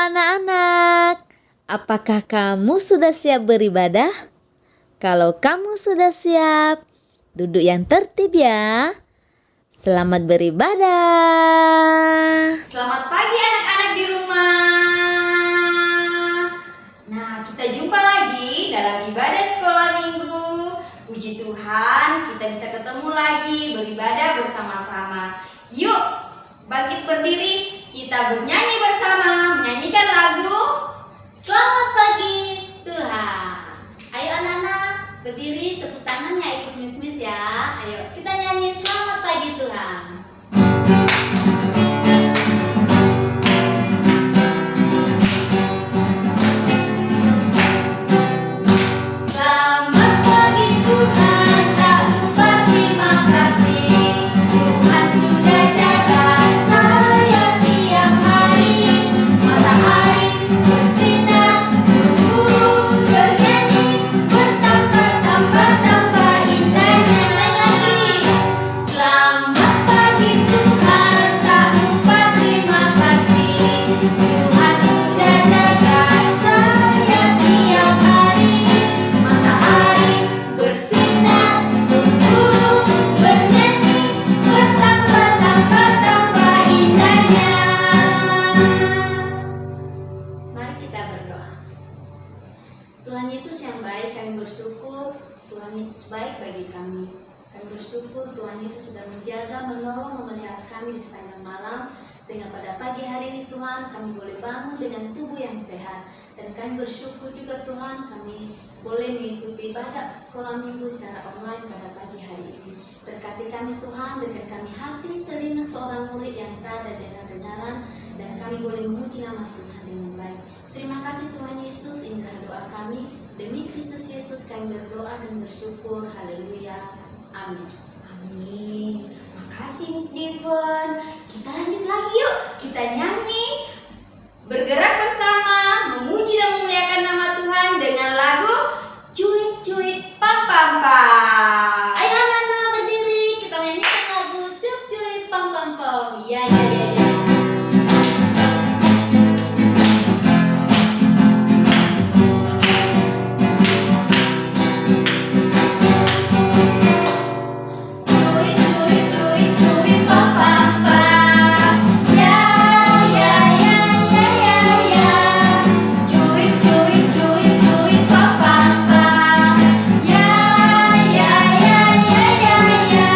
anak-anak, apakah kamu sudah siap beribadah? Kalau kamu sudah siap, duduk yang tertib ya. Selamat beribadah. Selamat pagi anak-anak di rumah. Nah, kita jumpa lagi dalam ibadah sekolah minggu. Puji Tuhan, kita bisa ketemu lagi beribadah bersama-sama. Yuk, bangkit berdiri, kita bernyanyi bersama, menyanyikan lagu Selamat pagi Tuhan. Ayo anak-anak, berdiri, tepuk tangannya, ikut mis-mis ya. Ayo kita nyanyi Selamat pagi Tuhan. Selamat pagi Tuhan, tak lupa terima kasih. Tuhan sudah jaga saya tiap hari. Matahari bersinar, burung bernyanyi, bertambah-tambah indahnya. Sekali lagi, selamat pagi Tuhan, tak lupa terima kasih. Tuhan sudah jaga saya tiap hari. Matahari bersinar, burung bernyanyi, bertambah-tambah indahnya. Mari kita berdoa. Tuhan Yesus yang baik, kami bersyukur Tuhan Yesus baik bagi kami. Kami bersyukur Tuhan Yesus sudah menjaga, menolong, memelihara kami di sepanjang malam, sehingga pada pagi hari ini Tuhan kami boleh bangun dengan tubuh yang sehat. Dan kami bersyukur juga Tuhan kami boleh mengikuti ibadah sekolah minggu secara online pada pagi hari ini. Berkati kami Tuhan, berikan kami hati, telinga seorang murid yang taat dan dengar kebenaran, dan kami boleh memuji nama Tuhan dengan baik. Terima kasih Tuhan Yesus, inilah doa kami. Demi Kristus Yesus kami berdoa dan bersyukur. Haleluya. Amin. Amin. Makasih Miss Devon. Kita lanjut lagi yuk. Kita nyanyi, bergerak bersama, memuji dan memuliakan nama Tuhan dengan lagu Cuit Cuit Pam Pam Pam. Ayo anak-anak berdiri, kita menyanyikan lagu Cup Cuy Pam Pam Pam. Iya, iya, iya, iya. Cuy cuy cuy cuy pam pam pam. Ya ya ya ya ya ya. Cuy cuy cuy cuy pam pam pam. Ya ya ya ya ya ya ya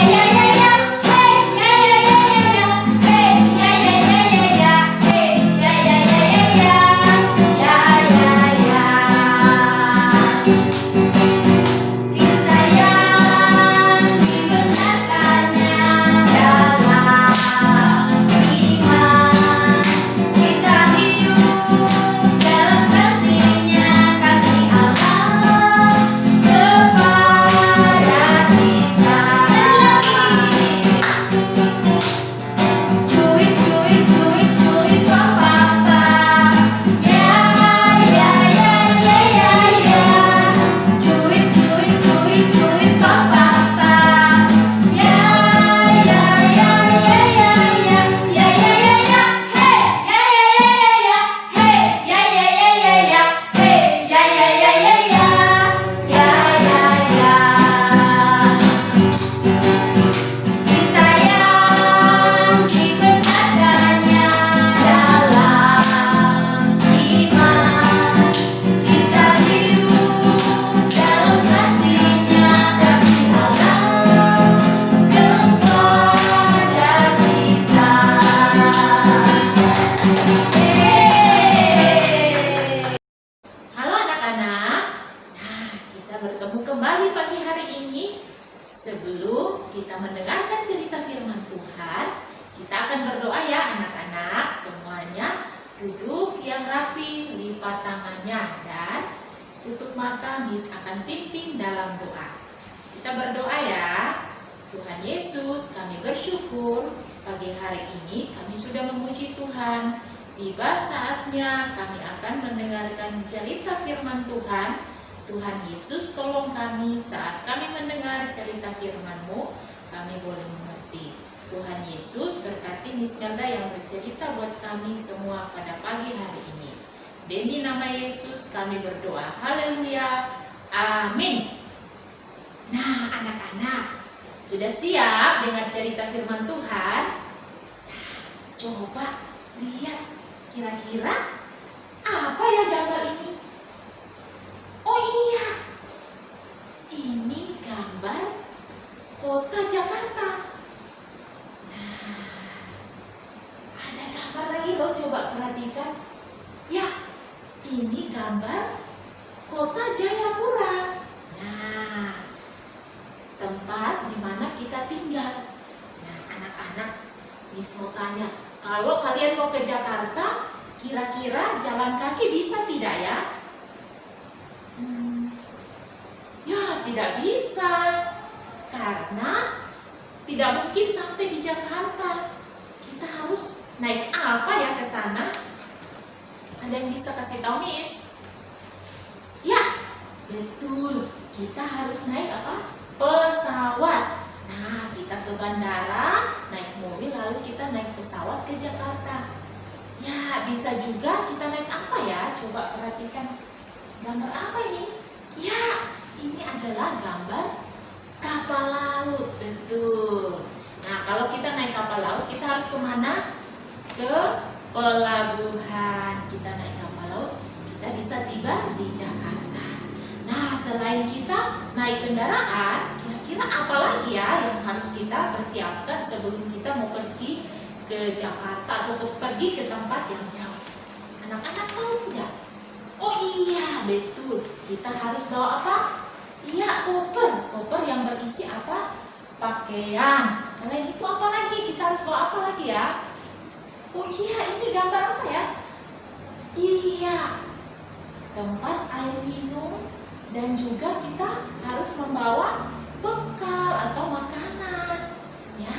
ya ya ya. Hey ya ya ya ya ya. Hey ya ya ya ya ya. Hey ya ya ya ya ya. Ya ya ya. Kita yang dibenarkannya dalam iman, kita hidup dalam kasih-Nya, kasih Allah kepada kita. Sekali lagi, cuy cuy cuy cuy pam pam pam. Ya ya ya ya ya ya. Cuy cuy cuy cuy pam pam pam. Ya ya ya ya ya ya. Ya ya ya ya. Hey ya ya ya ya ya. Hey ya ya ya ya ya. Hey ya ya ya ya ya. Ya ya ya. Kita yang dibenarkannya dalam iman, kita hidup dalam kasih-Nya, kasih Allah kepada kita. Halo anak-anak. Nah, kita bertemu kembali pagi hari ini. Sebelum kita mendengarkan cerita firman Tuhan, kita akan berdoa ya anak-anak. Semuanya duduk yang rapi, lipat tangannya, dan tutup mata. Miss akan pimpin dalam doa. Kita berdoa ya. Tuhan Yesus, kami bersyukur pagi hari ini kami sudah memuji Tuhan. Tiba saatnya kami akan mendengarkan cerita firman Tuhan. Tuhan Yesus, tolong kami saat kami mendengar cerita firman-Mu, kami boleh mengerti. Tuhan Yesus berkati Miss Melda yang bercerita buat kami semua pada pagi hari ini. Demi nama Yesus kami berdoa. Haleluya. Amin. Nah, anak-anak, sudah siap dengan cerita firman Tuhan? Nah, coba lihat, kira-kira apa ya gambar ini? Oh iya, ini gambar kota Jakarta. Nah, ada gambar lagi loh, coba perhatikan. Ya, ini gambar kota Jayapura. Nah, tempat di mana kita tinggal. Nah, anak-anak, Miss mau tanya, kalau kalian mau ke Jakarta, kira-kira jalan kaki bisa tidak ya? Ya, tidak bisa. Karena tidak mungkin sampai di Jakarta. Kita harus naik apa ya ke sana? Ada yang bisa kasih tahu, Miss? Ya, betul. Kita harus naik apa? Pesawat. Nah, kita ke bandara, naik mobil, lalu kita naik pesawat ke Jakarta. Ya, bisa juga kita naik apa ya? Coba perhatikan. Gambar apa ini? Ya, ini adalah gambar kapal laut. Betul. Nah, kalau kita naik kapal laut, kita harus kemana? Ke pelabuhan. Kita naik kapal laut, kita bisa tiba di Jakarta. Nah, selain kita naik kendaraan, kira-kira apa lagi ya yang harus kita persiapkan sebelum kita mau pergi ke Jakarta atau pergi ke tempat yang jauh? Anak-anak tahu tidak? Oh iya, betul. Kita harus bawa apa? Iya, koper. Koper yang berisi apa? Pakaian. Selain itu apa lagi? Kita harus bawa apa lagi ya? Oh iya, ini gambar apa ya? Iya, tempat air minum, dan juga kita harus membawa bekal atau makanan. Ya,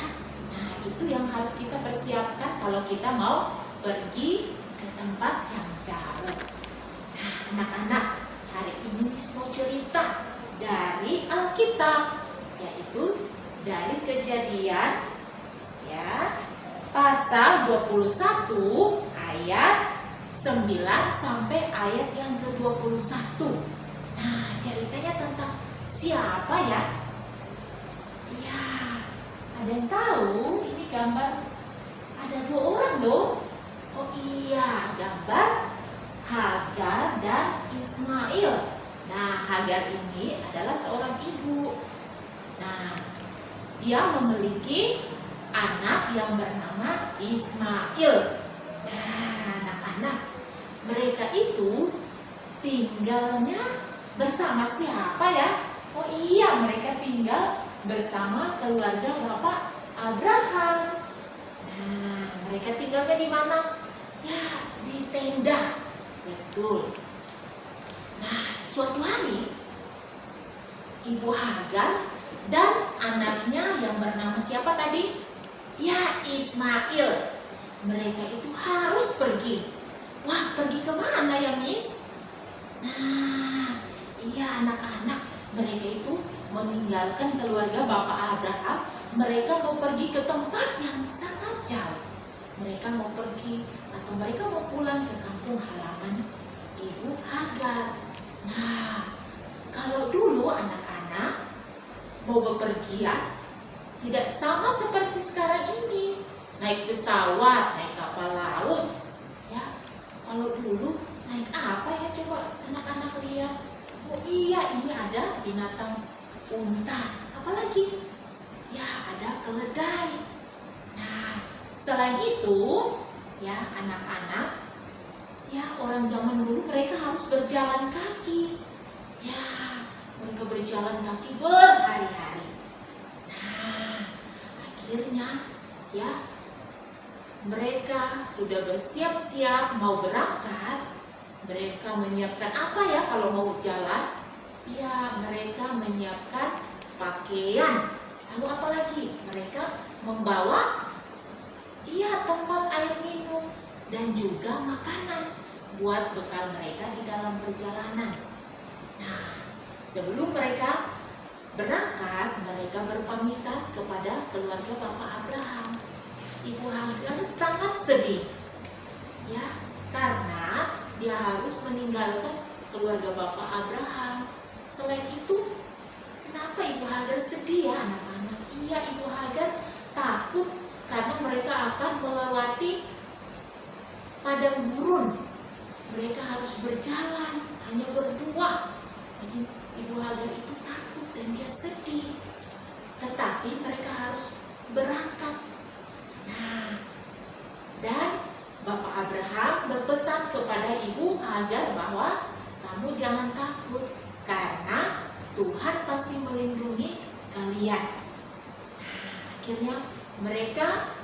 nah itu yang harus kita persiapkan kalau kita mau pergi ke tempat yang jauh. Nah, anak-anak, hari ini Miss mau cerita dari Alkitab, yaitu dari Kejadian ya, pasal 21 ayat 9 sampai ayat yang ke-21. Nah, ceritanya tentang siapa ya? Ya, ada yang tahu ini gambar? Ada 2 orang loh. Oh iya, gambar Hagar dan Ismail. Nah, Hagar ini adalah seorang ibu. Nah, dia memiliki anak yang bernama Ismail. Nah, anak-anak, mereka itu tinggalnya bersama siapa ya? Oh iya, mereka tinggal bersama keluarga Bapak Abraham. Nah, mereka tinggalnya di mana? Ya, di tenda. Betul. Nah, suatu hari Ibu Hagar dan anaknya yang bernama siapa tadi? Ya, Ismail. Mereka itu harus pergi. Wah, pergi kemana ya, Miss? Nah, iya anak-anak, mereka itu meninggalkan keluarga Bapak Abraham. Mereka mau pergi ke tempat yang sangat jauh. Mereka mau pergi atau mereka mau pulang ke kampung halaman Ibu Hagar. Nah, kalau dulu anak-anak mau bepergian tidak sama seperti sekarang ini, naik pesawat, naik kapal laut. Ya, kalau dulu naik apa ya, coba anak-anak lihat. Oh iya, ini ada binatang unta. Apalagi? Ya, ada keledai. Nah, selain itu, ya anak-anak, ya orang zaman dulu mereka harus berjalan kaki. Ya, mereka berjalan kaki berhari-hari. Nah, akhirnya ya mereka sudah bersiap-siap mau berangkat. Mereka menyiapkan apa ya kalau mau jalan? Ya, mereka menyiapkan pakaian. Lalu apa lagi? Mereka membawa tempat air minum dan juga makanan buat bekal mereka di dalam perjalanan. Nah, sebelum mereka berangkat, mereka berpamitan kepada keluarga Bapak Abraham. Ibu Hagar sangat sedih, ya, karena dia harus meninggalkan keluarga Bapak Abraham. Selain itu, kenapa Ibu Hagar sedih ya anak-anak? Iya, Ibu Hagar takut karena mereka akan melewati padang gurun. Mereka harus berjalan hanya berdua. Jadi Ibu Hagar itu takut dan dia sedih. Tetapi mereka harus berangkat. Nah, dan Bapak Abraham berpesan kepada Ibu Hagar bahwa kamu jangan takut karena Tuhan pasti melindungi kalian. Nah, akhirnya mereka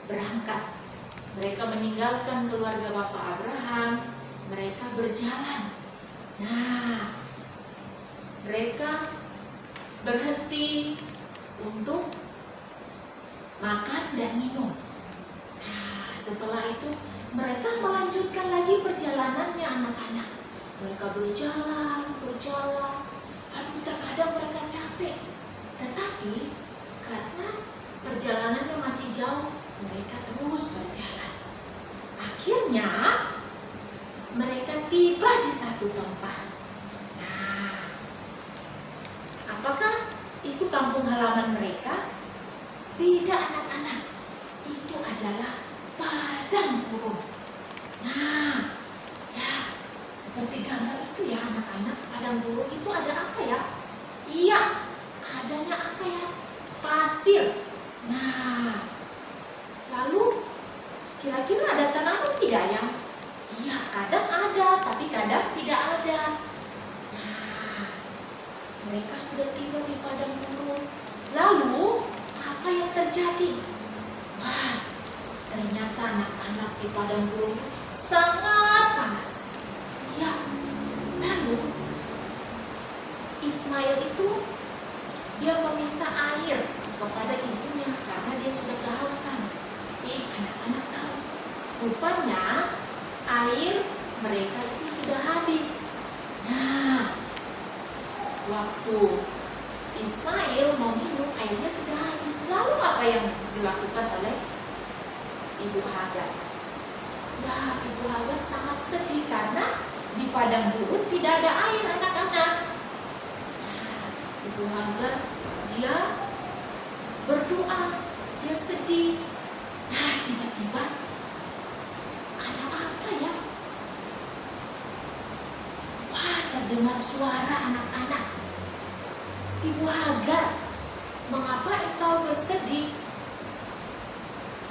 berangkat. Mereka meninggalkan keluarga Bapak Abraham. Mereka berjalan. Nah, mereka berhenti untuk makan dan minum. Nah, setelah itu mereka melanjutkan lagi perjalanannya anak-anak. Mereka berjalan. Aduh, terkadang mereka capek. Tetapi karena perjalanannya masih jauh, mereka terus berjalan. Akhirnya mereka tiba di satu tempat. Nah, apakah itu kampung halaman mereka? Tidak anak-anak, itu adalah padang gurun. Nah, ya, seperti gambar itu ya anak-anak, padang gurun itu ada apa ya? Iya, adanya apa ya? Pasir. Nah, lalu kira-kira ada tanaman tidak ya? Iya, kadang ada, tapi kadang tidak ada. Nah, mereka sudah tiba di padang gurun. Lalu apa yang terjadi? Wah, ternyata anak-anak di padang gurun sangat panas. Ya, lalu Ismail itu dia meminta air kepada ibunya karena dia sudah kehausan. Anak-anak tahu, rupanya air mereka itu sudah habis. Nah, waktu Ismail mau minum, airnya sudah habis. Lalu apa yang dilakukan oleh Ibu Hagar? Wah, Ibu Hagar sangat sedih karena di padang gurun tidak ada air anak-anak. Nah, Ibu Hagar dia berdoa, dia sedih. Nah, tiba-tiba ada apa ya? Wah, terdengar suara anak-anak. Ibu Hagar, mengapa engkau bersedih?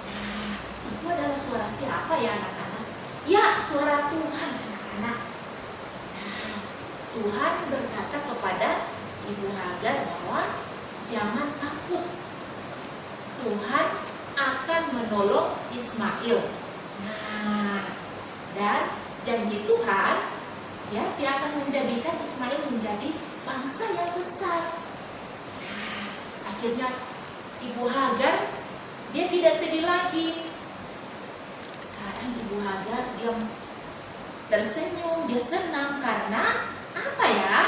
Nah, itu adalah suara siapa ya anak-anak? Ya, suara Tuhan anak-anak. Nah, Tuhan berkata kepada Ibu Hagar bahwa jangan takut. Tuhan akan menolong Ismail. Nah, dan janji Tuhan, ya, dia akan menjadikan Ismail menjadi bangsa yang besar. Nah, akhirnya Ibu Hagar dia tidak sedih lagi. Sekarang Ibu Hagar dia tersenyum, dia senang karena apa ya?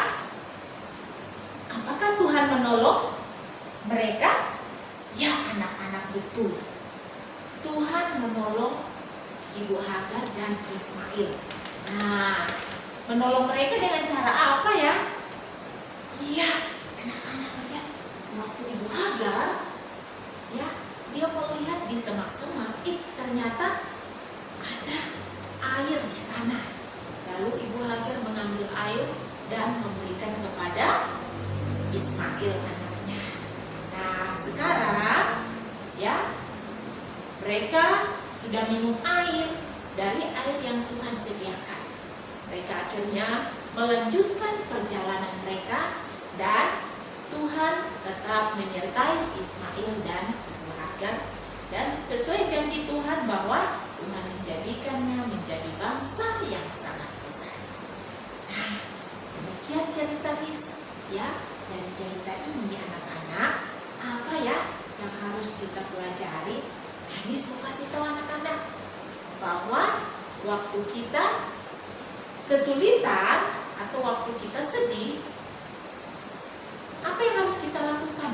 Apakah Tuhan menolong mereka? Ya anak-anak, betul. Tuhan menolong Ibu Hagar dan Ismail. Nah, menolong mereka dengan cara apa ya? Iya, anak-anak lihat waktu Ibu Hagar, ya, dia melihat di semak-semak, ternyata ada air di sana. Lalu Ibu Hagar mengambil air dan memberikan kepada Ismail anaknya. Nah, sekarang ya mereka sudah minum air dari air yang Tuhan sediakan. Mereka akhirnya melanjutkan perjalanan mereka dan Tuhan tetap menyertai Ismail dan Ibu Hagar, dan sesuai janji Tuhan bahwa Tuhan menjadikannya menjadi bangsa yang sangat besar. Nah, demikian cerita Miss ya. Dari cerita ini anak-anak, apa ya yang harus kita pelajari? Nah, Miss mau kasih tahu anak-anak bahwa waktu kita kesulitan atau waktu kita sedih, apa yang harus kita lakukan?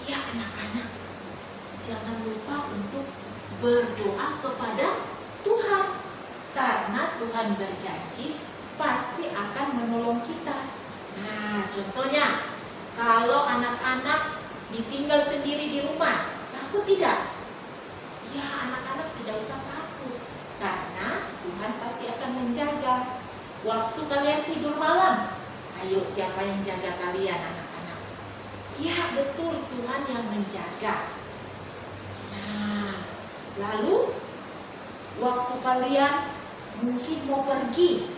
Iya anak-anak, jangan lupa untuk berdoa kepada Tuhan. Karena Tuhan berjanji pasti akan menolong kita. Nah, contohnya, kalau anak-anak ditinggal sendiri di rumah, takut tidak? Ya, anak-anak tidak usah takut. Karena Tuhan pasti akan menjaga. Waktu kalian tidur malam, ayo siapa yang jaga kalian anak-anak? Ya, betul, Tuhan yang menjaga. Nah, lalu waktu kalian mungkin mau pergi,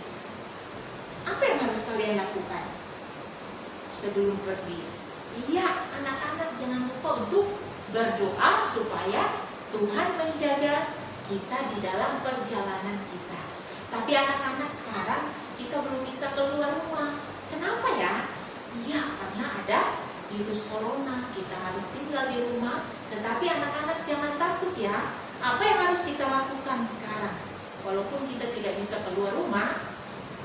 apa yang harus kalian lakukan sebelum pergi? Iya, anak-anak jangan lupa untuk berdoa supaya Tuhan menjaga kita di dalam perjalanan kita. Tapi anak-anak sekarang kita belum bisa keluar rumah. Kenapa ya? Iya, karena ada virus corona, kita harus tinggal di rumah. Tetapi anak-anak jangan takut ya. Apa yang harus kita lakukan sekarang? Walaupun kita tidak bisa keluar rumah,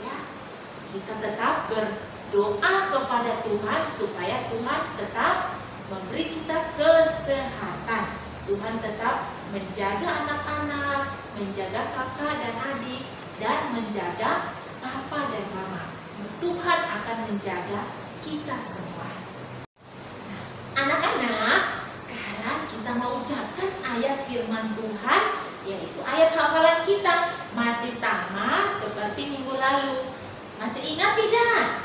ya, kita tetap berdoa kepada Tuhan supaya Tuhan tetap memberi kita kesehatan. Tuhan tetap menjaga anak-anak, menjaga kakak dan adik, dan menjaga papa dan mama. Tuhan akan menjaga kita semua. Nah, anak-anak, sekarang kita mau ucapkan ayat firman Tuhan, yaitu ayat hafalan kita. Masih sama seperti minggu lalu. Masih ingat tidak?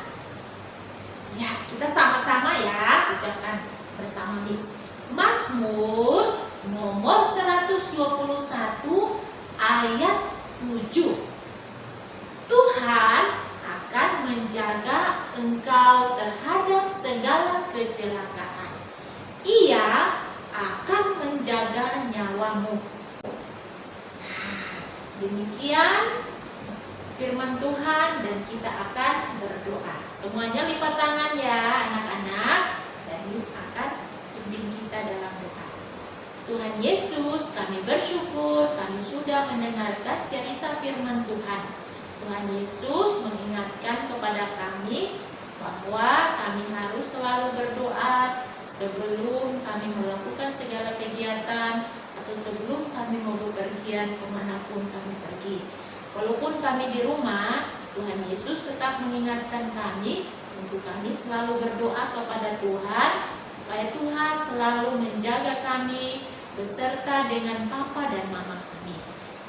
Ya, kita sama-sama ya ucapkan bersama Miss. Mazmur nomor 121 ayat 7. Tuhan akan menjaga engkau terhadap segala kecelakaan. Ia akan menjaga nyawamu. Nah, demikian firman Tuhan dan kita akan berdoa. Semuanya lipat tangan ya anak-anak, dan Miss akan bimbing kita dalam doa. Tuhan Yesus, kami bersyukur kami sudah mendengarkan cerita firman Tuhan. Tuhan Yesus mengingatkan kepada kami bahwa kami harus selalu berdoa sebelum kami melakukan segala kegiatan atau sebelum kami mau bepergian kemanapun kami pergi. Walaupun kami di rumah, Tuhan Yesus tetap mengingatkan kami untuk kami selalu berdoa kepada Tuhan supaya Tuhan selalu menjaga kami beserta dengan papa dan mama kami.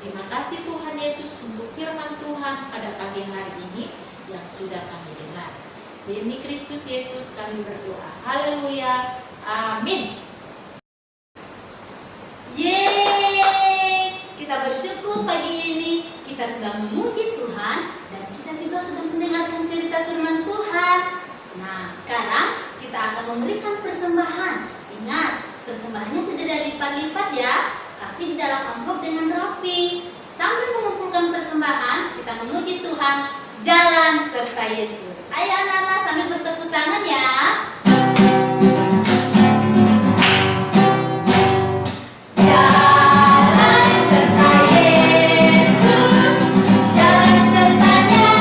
Terima kasih Tuhan Yesus untuk firman Tuhan pada pagi hari ini yang sudah kami dengar. Demi Kristus Yesus kami berdoa. Haleluya. Amin. Yeay! Kita bersyukur pagi ini kita sudah memuji Tuhan dan kita juga sudah mendengarkan cerita firman Tuhan. Nah, sekarang kita akan memberikan persembahan. Ingat, persembahannya tidak ada lipat-lipat ya. Kasih di dalam amplop dengan rapi. Sambil mengumpulkan persembahan, kita memuji Tuhan. Jalan serta Yesus. Ayo anak-anak sambil bertepuk tangan ya. Jalan serta Yesus, jalan sertanya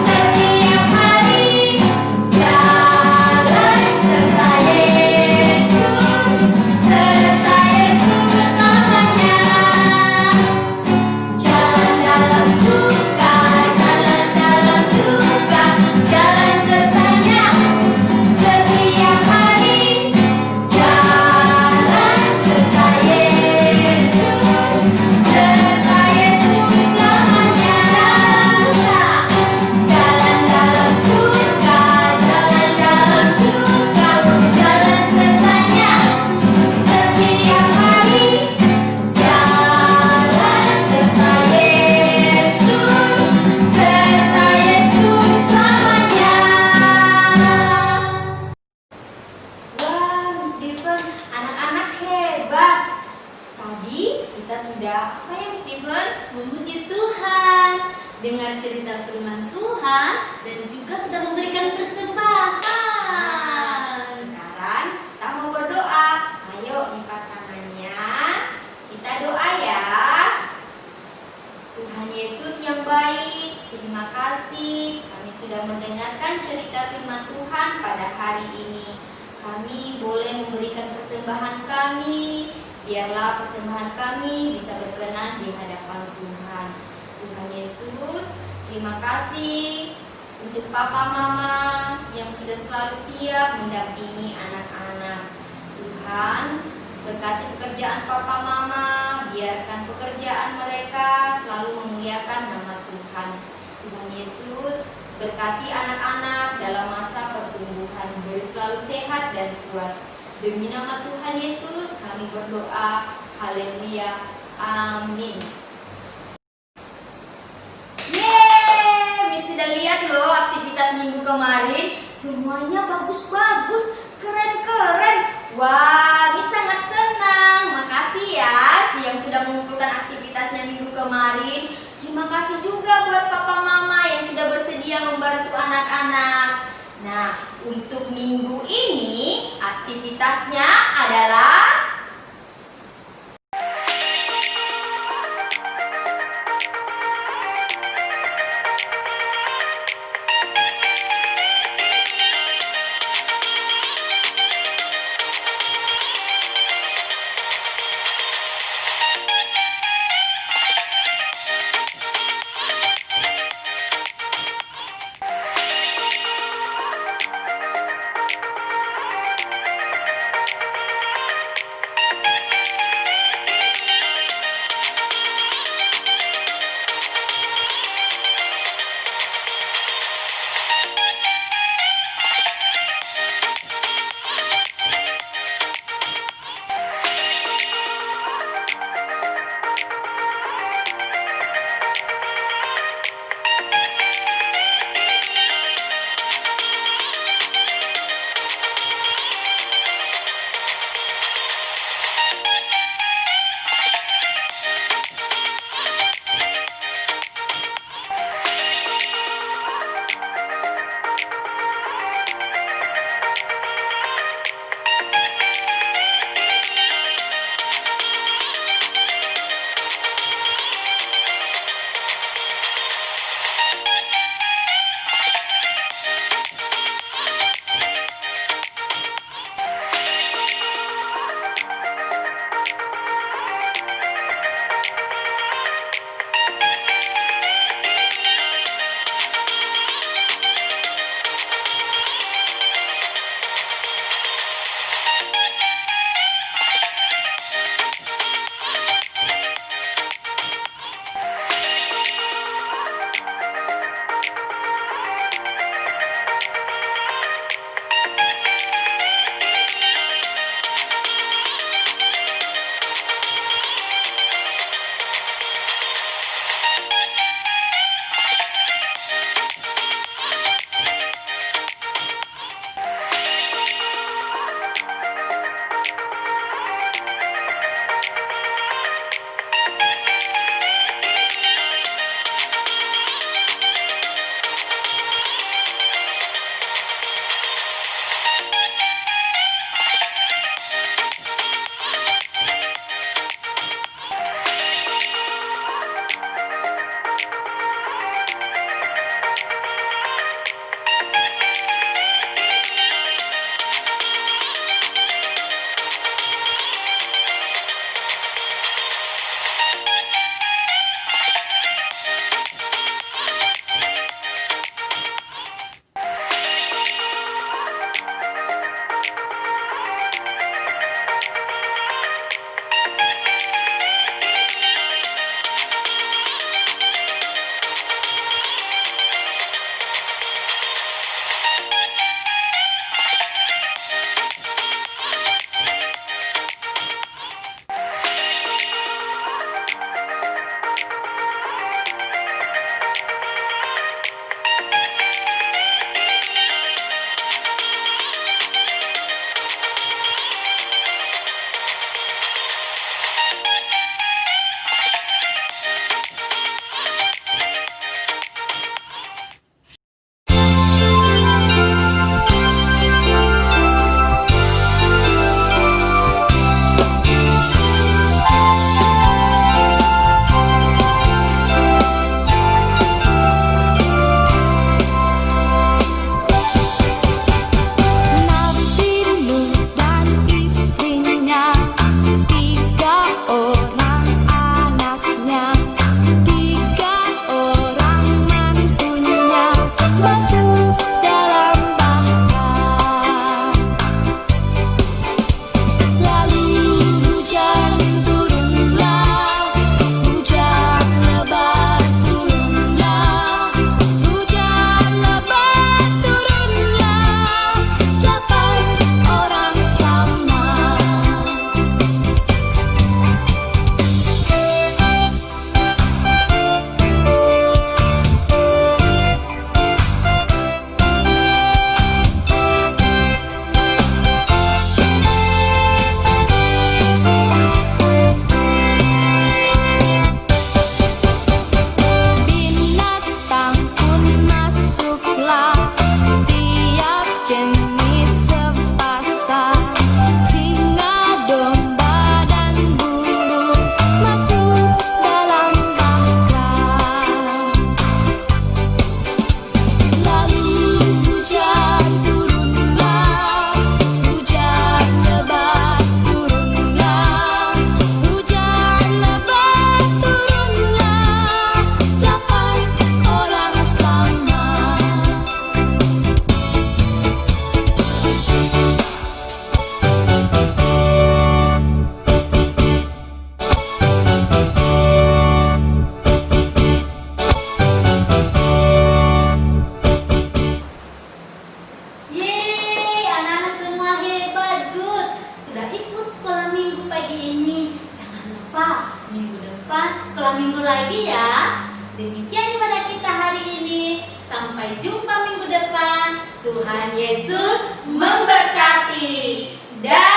setiap hari. Jalan serta Yesus selamanya. Jalan dalam suka, jalan dalam duka, jalan sertanya setiap hari. Jalan serta Yesus selamanya. Jalan dalam suka, jalan dalam duka, jalan sertanya setiap hari. Jalan serta Yesus selamanya. Wah, Miss Steven, anak-anak hebat. Tadi kita sudah apa ya Miss Steven? Memuji Tuhan, dengar cerita firman Tuhan, dan juga sudah memberikan persembahan. Sekarang kita mau berdoa. Ayo lipat tangannya. Kita doa ya. Tuhan Yesus yang baik, terima kasih kami sudah mendengarkan cerita firman Tuhan pada hari ini. Kami boleh memberikan persembahan kami Biarlah persembahan kami bisa berkenan di hadapan Tuhan. Tuhan Yesus, terima kasih untuk papa mama yang sudah selalu siap mendampingi anak-anak. Tuhan, berkati pekerjaan papa mama, biarkan pekerjaan mereka selalu memuliakan nama Tuhan. Tuhan Yesus, berkati anak-anak dalam masa pertumbuhan, beri selalu sehat dan kuat. Demi nama Tuhan Yesus kami berdoa. Haleluya. Amin. Yeay, Miss sudah lihat loh aktivitas minggu kemarin. Semuanya bagus-bagus, keren-keren. Wah, Miss sangat senang. Makasih ya yang sudah mengumpulkan aktivitasnya minggu kemarin. Terima kasih juga buat papa mama yang sudah bersedia membantu anak-anak. Nah, untuk minggu ini aktivitasnya adalah hebat, good. Sudah ikut sekolah minggu pagi ini. Jangan lupa minggu depan sekolah minggu lagi ya. Demikian ibadah kita hari ini. Sampai jumpa minggu depan. Tuhan Yesus memberkati. Dah.